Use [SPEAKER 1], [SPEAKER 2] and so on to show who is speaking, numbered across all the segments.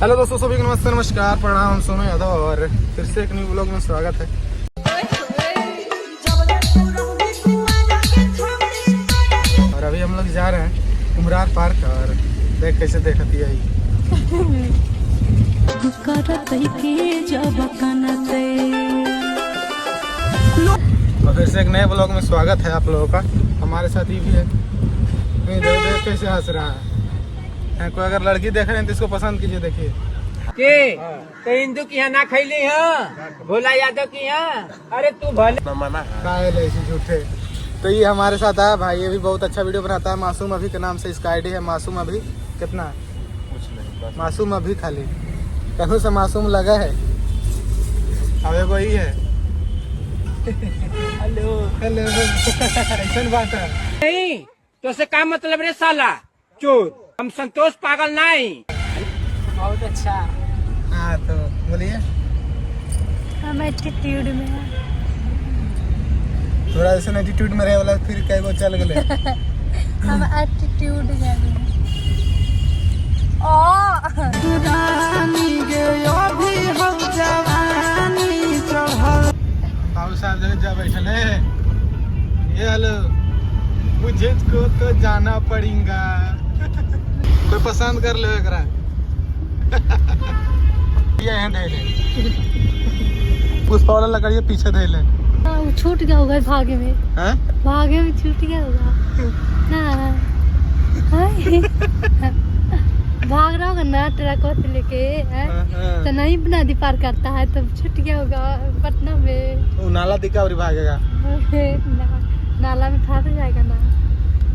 [SPEAKER 1] Hello दोस्तों, सभी को नमस्ते, नमस्कार, प्रणाम। हम सोनू यादव और फिर से एक न्यू ब्लॉग में स्वागत है। और अभी हम लोग जा रहे हैं कुम्हरार पार्क और देख कैसे देखती है। और फिर से एक नए ब्लॉग में स्वागत है आप लोगों का। हमारे साथ ये भी है, देख कैसे हंस रहा है। कोई अगर लड़की देख रहे हैं तो इसको पसंद कीजिए। देखिए
[SPEAKER 2] के तो हिंदू की यहाँ ना खैली है, भोला यादव की यहाँ। अरे तू भले
[SPEAKER 1] काहे ऐसे झूठे। तो ये हमारे साथ आया भाई, ये भी बहुत अच्छा वीडियो बनाता है। मासूम अभी के नाम से इसका आईडी है। मासूम अभी कितना कुछ नहीं, मासूम अभी खाली कहूँ से मासूम लगा है। अब एगो ही है।
[SPEAKER 2] हेलो
[SPEAKER 1] हेलो कैसन बात है?
[SPEAKER 2] नहीं तो से क्या मतलब रे साला चोर। हम संतोष पागल नहीं। बहुत अच्छा।
[SPEAKER 1] हाँ तो बोलिए।
[SPEAKER 3] हम एटीट्यूड में हैं।
[SPEAKER 1] थोड़ा ऐसा एटीट्यूड में रहे वाला फिर कई गो चल गए।
[SPEAKER 3] हम एटीट्यूड में
[SPEAKER 1] बाबू साहब जगह जा बैठे है। ये हेलो, मुझे को तो जाना पड़ेगा। कोई पसंद कर लो एकरा। ये हैं धैले पुष्पा वाला लकड़िया पीछे धैले।
[SPEAKER 3] छूट गया होगा भागे में।
[SPEAKER 1] हैं?
[SPEAKER 3] भागे में छूट गया होगा ना। भाग रहा होगा ना ट्रक से लेके तो नहीं नदी पार करता है तो छूट गया होगा पटना में।
[SPEAKER 1] वो नाला दिखा और भागेगा।
[SPEAKER 3] नाला में फंस जाएगा ना।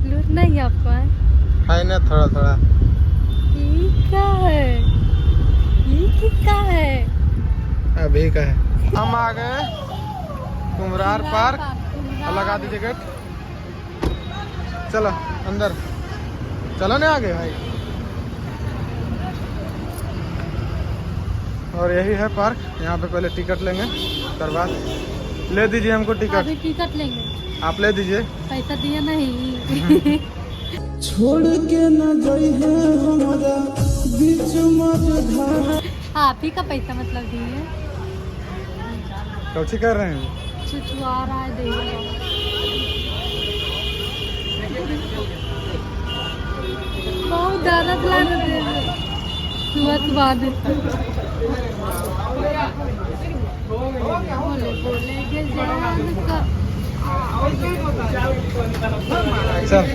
[SPEAKER 3] लूट नहीं आपको
[SPEAKER 1] है ना थोड़ा थोड़ा।
[SPEAKER 3] ये क्या है? ये किसका है?
[SPEAKER 1] अभी का है। हम आ गए कुम्हरार पार्क। लगा दीजिए गेट। चलो अंदर चलो ना आगे भाई। और यही है पार्क। यहाँ पे पहले टिकट लेंगे, उसके बाद ले दीजिए हमको टिकट।
[SPEAKER 3] अभी टिकट लेंगे,
[SPEAKER 1] आप ले दीजिए।
[SPEAKER 3] पैसा दिया नहीं।
[SPEAKER 4] छोड़ के न जाई है हमारा बीच मझधार।
[SPEAKER 3] आप ही का पैसा मतलब दिए।
[SPEAKER 1] कौची कर रहे हैं?
[SPEAKER 3] चुचुआ रहा है देगा। बहुत दर्द लग रहा है।
[SPEAKER 1] चल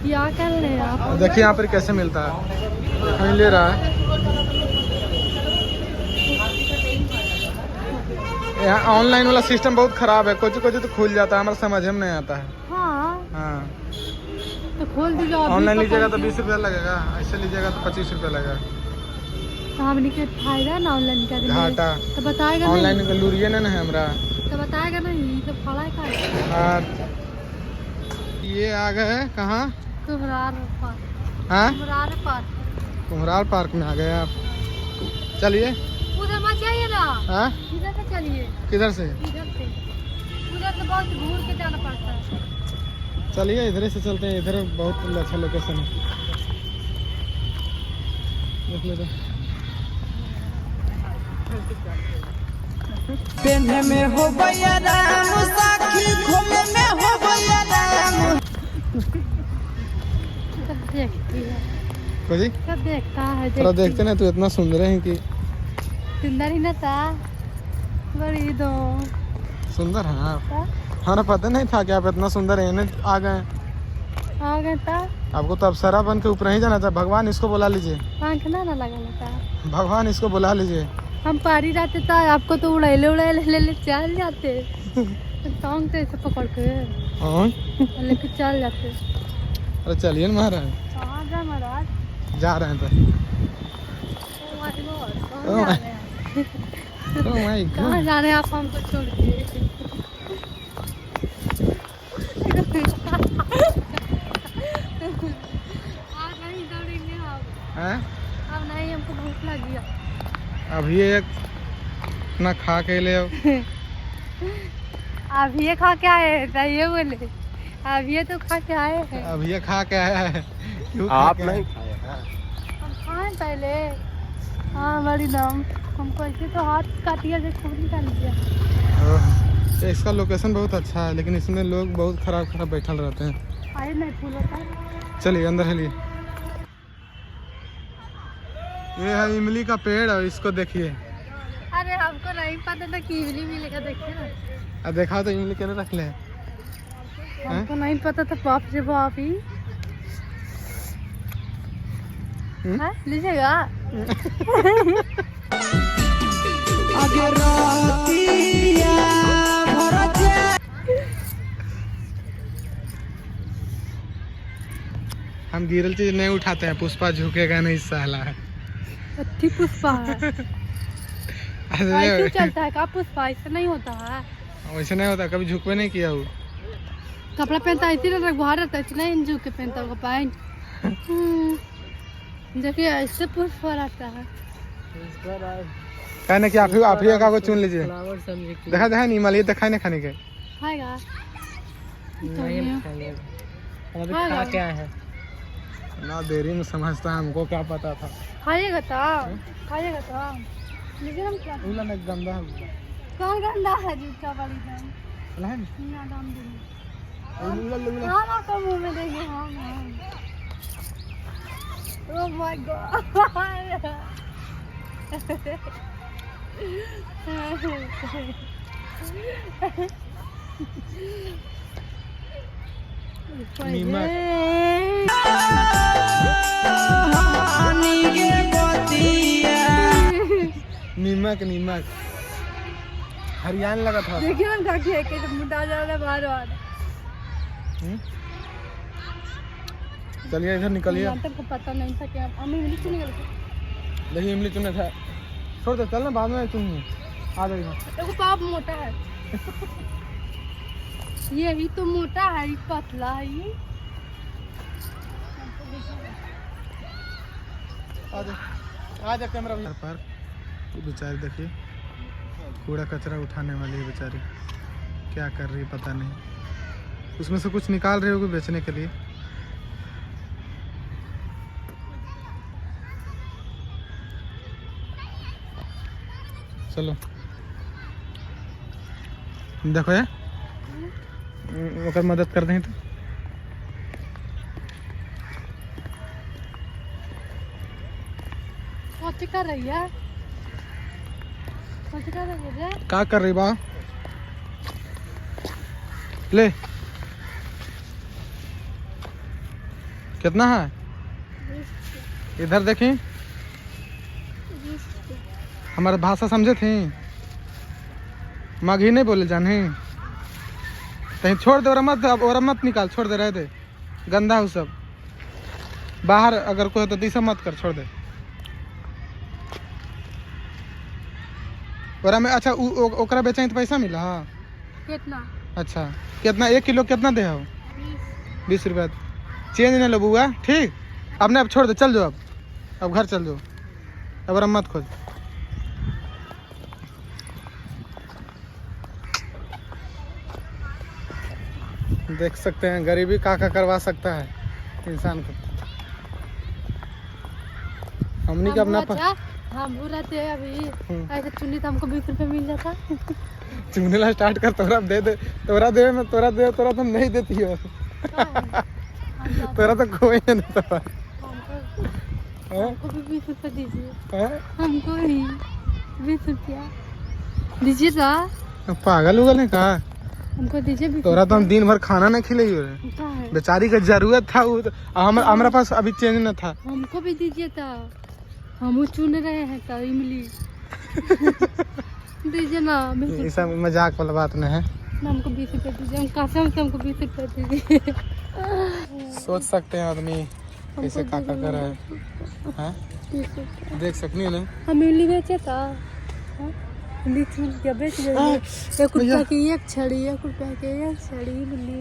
[SPEAKER 3] क्या कर रहे हैं आप?
[SPEAKER 1] देखिए यहाँ पर कैसे मिलता है। कहीं ले रहा है। यहाँ ऑनलाइन वाला सिस्टम बहुत खराब है। कुछ कुछ तो खुल जाता है, हमारा समझ में नहीं आता है। हाँ
[SPEAKER 3] तो खोल दीजिए।
[SPEAKER 1] ऑनलाइन लीजिएगा तो 20 रुपया लगेगा, ऐसे लीजिएगा तो 25 रुपया लगेगा।
[SPEAKER 3] तो हमने के फायदा ना ऑनलाइन का
[SPEAKER 1] घाटा
[SPEAKER 3] तो बताएगा
[SPEAKER 1] ऑनलाइन
[SPEAKER 3] नहीं।
[SPEAKER 1] का लूरिए ना है हमरा
[SPEAKER 3] तो बताएगा नहीं तो फड़ा का।
[SPEAKER 1] हाँ ये आ गए कहाँ?
[SPEAKER 3] कुम्हरार पार्क।
[SPEAKER 1] हाँ
[SPEAKER 3] कुम्हरार पार्क।
[SPEAKER 1] कुम्हरार पार्क में आ गए आप। चलिए।
[SPEAKER 3] उधर मत जाइए ना।
[SPEAKER 1] हाँ
[SPEAKER 3] इधर से चलिए।
[SPEAKER 1] किधर से?
[SPEAKER 3] इधर से। उधर से बहुत घूर के जाना पड़ता है।
[SPEAKER 1] चलिए इधर से चलते हैं। इधर बहुत अच्छा लोकेशन है। देख लेते।
[SPEAKER 4] पेन्हे में हो भैया राम, साखी खोले में हो भैया राम।
[SPEAKER 3] सब देखती है।
[SPEAKER 1] कोई
[SPEAKER 3] सब देखता है।
[SPEAKER 1] थोड़ा देखते ना, तू इतना सुंदर है कि
[SPEAKER 3] सुंदर ही ना था। बड़ी दो
[SPEAKER 1] सुंदर है आप। हमें पता नहीं था कि आप इतना सुंदर है। आ गए।
[SPEAKER 3] आ गए था।
[SPEAKER 1] आपको तो अप्सरा बन के ऊपर ही जाना था। भगवान इसको बुला लीजिए।
[SPEAKER 3] पंख ना लगा था।
[SPEAKER 1] भगवान इसको बुला लीजिए।
[SPEAKER 3] हम पारी जाते था, आपको तो उड़ैले ले चल जाते। टांग से ऐसे पकड़ के
[SPEAKER 1] हाँ
[SPEAKER 3] लेके चल जाते।
[SPEAKER 1] अरे चलिए ना महाराज।
[SPEAKER 3] कहाँ जा महाराज?
[SPEAKER 1] जा रहे हैं तो।
[SPEAKER 3] Oh my God, कहाँ जा रहे हैं?
[SPEAKER 1] Oh my God।
[SPEAKER 3] कहाँ जा रहे हैं आप हमको छोड़ के? आप नहीं दौड़ेंगे आप।
[SPEAKER 1] हैं?
[SPEAKER 3] अब नहीं, हमको भूख लगी।
[SPEAKER 1] अभी एक ना खा के ले आओ।
[SPEAKER 3] अभी ये खा के आए हैं, ये बोले अभी ये तो खा के आए हैं।
[SPEAKER 1] अब ये खा के आया है, क्यों
[SPEAKER 2] आप
[SPEAKER 1] खा के
[SPEAKER 2] नहीं
[SPEAKER 1] आए?
[SPEAKER 2] खाए हैं?
[SPEAKER 3] हम खाए पहले। हाँ बड़ी दम हमको ऐसे तो हाथ काटिया से खून निकाल दिया।
[SPEAKER 1] ओह, ये इसका लोकेशन बहुत अच्छा है, लेकिन इसमें लोग बहुत खराब खराब बैठल रहते हैं।
[SPEAKER 3] आए नहीं फूल होता है।
[SPEAKER 1] चलिए अंदर चलिए। ये है इमली का पेड़ और इसको देखिए।
[SPEAKER 3] अरे हमको नहीं पता था कि इमली मिलेगा, देखिए ना।
[SPEAKER 1] अब देखा तो इमली केने रख ले हैं?
[SPEAKER 3] हमको नहीं पता था, बाप रे बाप ही। हाँ, लीजिएगा।
[SPEAKER 4] आगे रतिया भरत
[SPEAKER 1] हम गिरल चीज नहीं उठाते हैं, पुष्पा झुकेगा नहीं साला।
[SPEAKER 3] अच्छी पुष्पा है। ऐसे चलता है का पुष्पा? ऐसा नहीं होता है।
[SPEAKER 1] वैसे नहीं होता, कभी झुकवे नहीं किया वो।
[SPEAKER 3] कपड़ा पहनता इसी तरह भारत है, इतना ही झुक के पहनता होगा पैंट। देखिए ऐसे पुष्पा रहता है।
[SPEAKER 1] कहने कि आप ही एक आगो चुन लीजिए। देखा देखा नहीं मालिए, देखा नहीं खाने के।
[SPEAKER 3] खाएगा
[SPEAKER 1] खा क्या है ना, देरी में समझता है, हमको क्या पता था।
[SPEAKER 3] खाइएगा तो लीजिए हम क्या
[SPEAKER 1] उला में गंदा है।
[SPEAKER 3] कौन गंदा है जूता वाली दाम
[SPEAKER 1] लहन
[SPEAKER 3] ना दाम देंगे
[SPEAKER 1] उला
[SPEAKER 3] हाँ ना कम मुंह में देंगे हम। ओह माय गॉड
[SPEAKER 1] नीमक नीमक हरियाणा लगा था।
[SPEAKER 3] देखिए हम क्या किया कि मुद्दा जा रहा है बार।
[SPEAKER 1] चलिए इधर निकलिए।
[SPEAKER 3] को पता नहीं था कि हम इमली क्यों निकल गए।
[SPEAKER 1] देखिए इमली चुने था, छोड़ दे, चल ना बाद में चुनिए। आ जाइए।
[SPEAKER 3] देखो पाप मोटा है। यही तो मोटा है, ये पतला है ये।
[SPEAKER 1] आ जा कैमरा पर। बेचारी देखिए कूड़ा कचरा उठाने वाली है बेचारी, क्या कर रही है पता नहीं। उसमें से कुछ निकाल रही होगी बेचने के लिए। चलो देखो ये ओकर मदद कर दें तो।
[SPEAKER 3] कौन कर रही है? कौन कर रही है?
[SPEAKER 1] क्या कर रही बा? ले कितना है? इधर देखें, हमारा भाषा समझे थे। मघी नहीं बोले जाने, कहीं छोड़ दे और मत निकाल, छोड़ दे, रह दे, गंदा हो सब। बाहर अगर कोई तो तीसरा मत कर, छोड़ दे। और में अच्छा ओकरा बेचें तो पैसा मिला? हाँ
[SPEAKER 3] कितना?
[SPEAKER 1] अच्छा कितना? 1 किलो कितना दे हो? 20 रुपया। चेंज नहीं लो बुआ, ठीक। अब नहीं, अब छोड़ दे, चल जाओ, अब घर चल जाओ, अब मत खोज। देख सकते हैं गरीबी का करवा सकता है इंसान को। हमने का अपना
[SPEAKER 3] हम रहते हैं अभी ऐसे चुनी तो हमको 20 रुपये मिल जाता।
[SPEAKER 1] चुनने ला स्टार्ट कर, तोरा दे दे, तोरा दे मैं तोरा दे, तोरा तो नहीं देती हो। तोरा तो कोई नहीं देता।
[SPEAKER 3] हमको भी 20 रुपये दीजिए, हमको ही 20 रुपया दीजिए।
[SPEAKER 1] पागल उगल है कहा?
[SPEAKER 3] हमको दीजिए 20।
[SPEAKER 1] तोरा तो हम दिन भर खाना नहीं खिलाई हो, बेचारी का जरूरत था वो, हमारा पास अभी चेंज न था।
[SPEAKER 3] हमको भी दीजिए था, हम चुन रहे हैं तो इमली। दीजिए ना।
[SPEAKER 1] ये सब मजाक वाला बात नहीं है।
[SPEAKER 3] हमको 20 रुपये दीजिए, हम कसम से हमको 20 रुपये दीजिए।
[SPEAKER 1] सोच सकते हैं आदमी कैसे काका कर रहा है। देख सकनी ना,
[SPEAKER 3] हम इमली बेचे था, बेच गए। 1 रुपया की 1 छड़ी, 1 रुपया की 1 छड़ी मिली।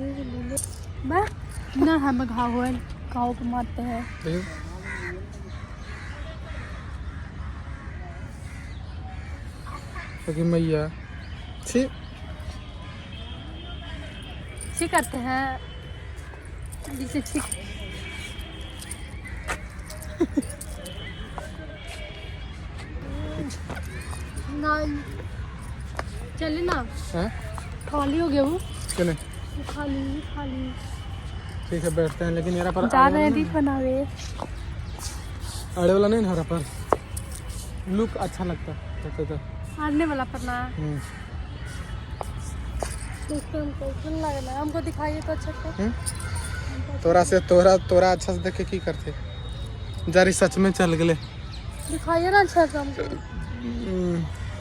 [SPEAKER 3] बस ना हम घाव पे मारते हैं।
[SPEAKER 1] मैया ठीक
[SPEAKER 3] करते हैं जिसे ठीक नहीं चले ना,
[SPEAKER 1] हैं?
[SPEAKER 3] खाली हो गया वो,
[SPEAKER 1] चले
[SPEAKER 3] खाली खाली
[SPEAKER 1] ठीक है बैठते हैं, लेकिन मेरा पर
[SPEAKER 3] जा रहे हैं दीप बनावे।
[SPEAKER 1] अड़े वाला नहीं ना हरा पर लुक अच्छा लगता तो
[SPEAKER 3] आने वाला पर ना
[SPEAKER 1] हम्म।
[SPEAKER 3] उसको हमको सुन लगना, हमको दिखाइए तो अच्छा से।
[SPEAKER 1] तोरा से तोरा अच्छा से देखे की करते जारी सच में चल गए।
[SPEAKER 3] दिखाइए ना अच्छा से हमको।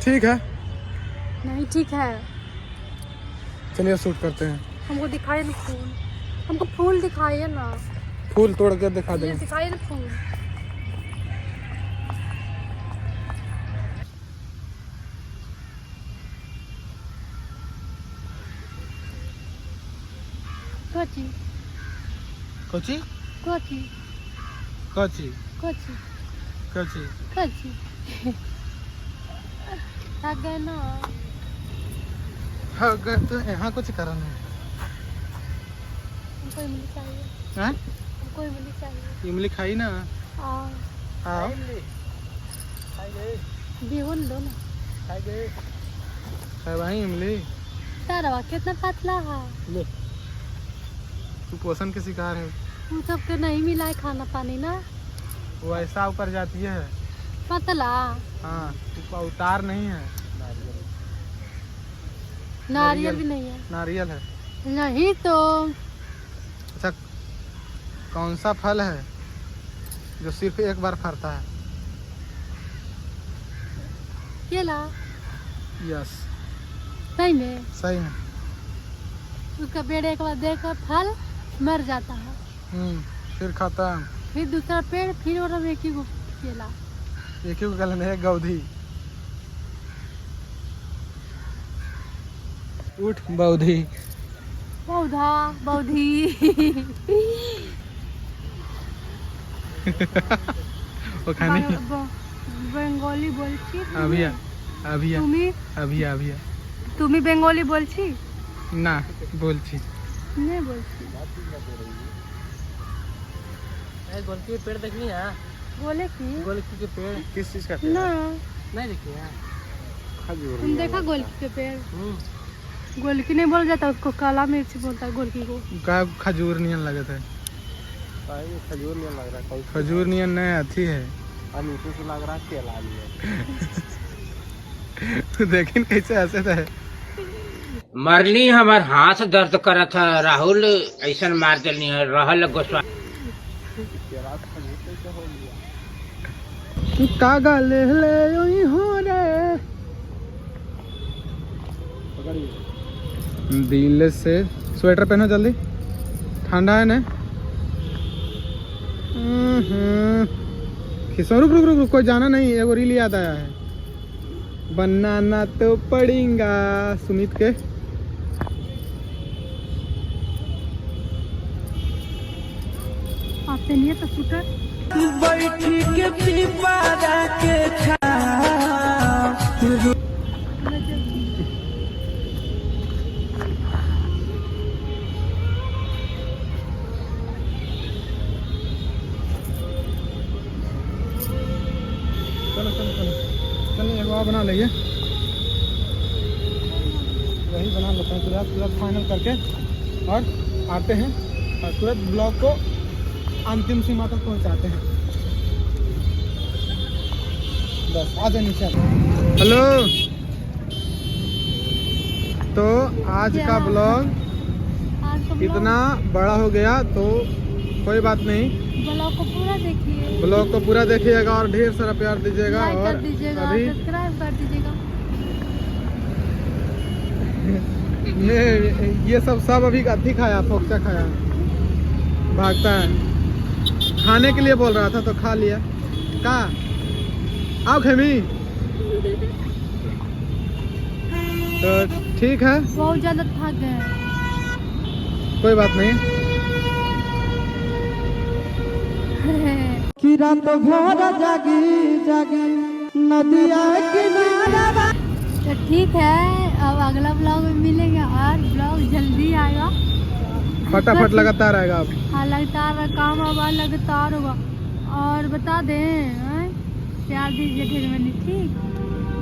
[SPEAKER 1] ठीक है
[SPEAKER 3] नहीं ठीक है,
[SPEAKER 1] चलिए शूट करते हैं।
[SPEAKER 3] हमको दिखाइए ना फूल, हमको फूल दिखाइए ना,
[SPEAKER 1] फूल तोड़ के दिखा
[SPEAKER 3] ये
[SPEAKER 1] देंगे।
[SPEAKER 3] दिखाइए ना फूल। कोची
[SPEAKER 1] कोची
[SPEAKER 3] कोची
[SPEAKER 1] कोची
[SPEAKER 3] कोची
[SPEAKER 1] कोची
[SPEAKER 3] कोची थक गए ना।
[SPEAKER 1] हाँ तो यहाँ कुछ करना है।
[SPEAKER 3] हमको इमली चाहिए,
[SPEAKER 1] हैं?
[SPEAKER 3] हमको इमली चाहिए।
[SPEAKER 1] इमली खाई ना।
[SPEAKER 3] आओ
[SPEAKER 1] आओ
[SPEAKER 3] बेगुन दो ना।
[SPEAKER 1] खाए भाई इमली।
[SPEAKER 3] तारा कितना पतला है,
[SPEAKER 1] ले तू पोषण के शिकार है।
[SPEAKER 3] वो सबके नहीं मिला है खाना पानी ना,
[SPEAKER 1] वो ऐसा ऊपर जाती है।
[SPEAKER 3] पतला
[SPEAKER 1] हाँ ऊपर उतार नहीं है।
[SPEAKER 3] नारियल भी नहीं है।
[SPEAKER 1] नारियल है।
[SPEAKER 3] नहीं तो
[SPEAKER 1] अच्छा कौन सा फल है जो सिर्फ एक बार फरता है?
[SPEAKER 3] केला।
[SPEAKER 1] यस
[SPEAKER 3] सही में
[SPEAKER 1] सही है।
[SPEAKER 3] उसका पेड़ एक बार देखकर फल मर जाता है,
[SPEAKER 1] फिर खाता है।
[SPEAKER 3] फिर दूसरा पेड़, फिर और एक ही को केला।
[SPEAKER 1] एक ही को गलन है गौधी। उठ बौधी।
[SPEAKER 3] पौधा बौधी
[SPEAKER 1] वो खाने
[SPEAKER 3] बेंगोली बोलছি
[SPEAKER 1] अभिया अभिया
[SPEAKER 3] তুমি
[SPEAKER 1] अभिया अभिया
[SPEAKER 3] তুমি বেঙ্গলি বলছি
[SPEAKER 1] ना बोलছি
[SPEAKER 3] नहीं बोलছি।
[SPEAKER 2] गोलकी के पेड़ देखनी है,
[SPEAKER 3] बोले कि
[SPEAKER 1] गोलकी के पेड़ किस चीज का
[SPEAKER 3] ना
[SPEAKER 2] नहीं देखी है।
[SPEAKER 3] तुम देखा गोलकी के पेड़? गोलकी नहीं बोला जाता उसको, काला मिर्च बोलता है गोलकी को।
[SPEAKER 1] का खजूर नियन लगे थे।
[SPEAKER 2] खजूर नहीं लग रहा,
[SPEAKER 1] खजूर नियन नहीं अथी है।
[SPEAKER 2] नीचे से लग रहा केला
[SPEAKER 1] तू देखिन कैसे हंसे थे।
[SPEAKER 2] मरली हमार हाथ दर्द करत है, राहुल ऐसा मार देनी है। रहल गोस्वामी
[SPEAKER 1] कागा ले ले हो रे दिल से। स्वेटर पहनो जल्दी, ठंडा है ना। खिसो रुक रुक रुक, कोई जाना नहीं। एगो रील याद आया है, बनाना तो पड़ेगा सुमित के।
[SPEAKER 3] आपसे नहीं है तो स्कूटर
[SPEAKER 4] बैठी के पिपारा के
[SPEAKER 1] चलो चलो चलो चलिए एगो और बना लेंगे। वही बना लेते हैं, तुरंत फाइनल करके और आते हैं और तुरंत ब्लॉग को अंतिम सीमा तक पहुंचाते हैं। बस आ जाए नीचे। हेलो, तो आज का ब्लॉग
[SPEAKER 3] आज का
[SPEAKER 1] इतना बड़ा हो गया तो कोई बात नहीं।
[SPEAKER 3] ब्लॉग को पूरा देखिए,
[SPEAKER 1] ब्लॉग को पूरा देखिएगा और ढेर सारा प्यार दीजिएगा।
[SPEAKER 3] लाइक
[SPEAKER 1] और
[SPEAKER 3] कर दीजिएगा,
[SPEAKER 1] अभी
[SPEAKER 3] सब्सक्राइब कर दीजिएगा।
[SPEAKER 1] ये सब अभी अथी खाया, फोक्चा खाया, भागता है। खाने के लिए बोल रहा था तो खा लिया। का आओ खेमी। तो ठीक है,
[SPEAKER 3] बहुत ज्यादा थक गए हैं।
[SPEAKER 1] कोई बात नहीं।
[SPEAKER 4] कि रात भर जागी जागी नदिया किनारा।
[SPEAKER 3] तो ठीक है, अब अगला ब्लॉग में मिलेंगे और ब्लॉग जल्दी आएगा।
[SPEAKER 1] फटाफट लगातार आएगा। अब
[SPEAKER 3] हाँ लगातार काम होगा, लगातार होगा। और बता दें हैं? प्यार दीजिए ढेर मनी, ठीक?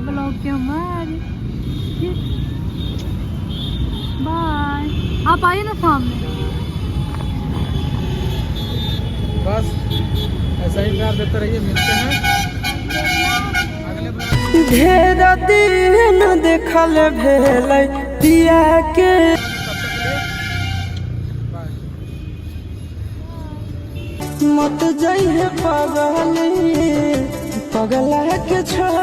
[SPEAKER 3] ब्लॉग के हमारे, ठीक? बाय। आप आइए ना सामने।
[SPEAKER 1] बस ऐसा ही प्यार देते रहिए, मिलते हैं अगले ब्लॉग।
[SPEAKER 4] ढेर दिन देखल भेलै पिया के, मत जइहे पगली पगला के छो।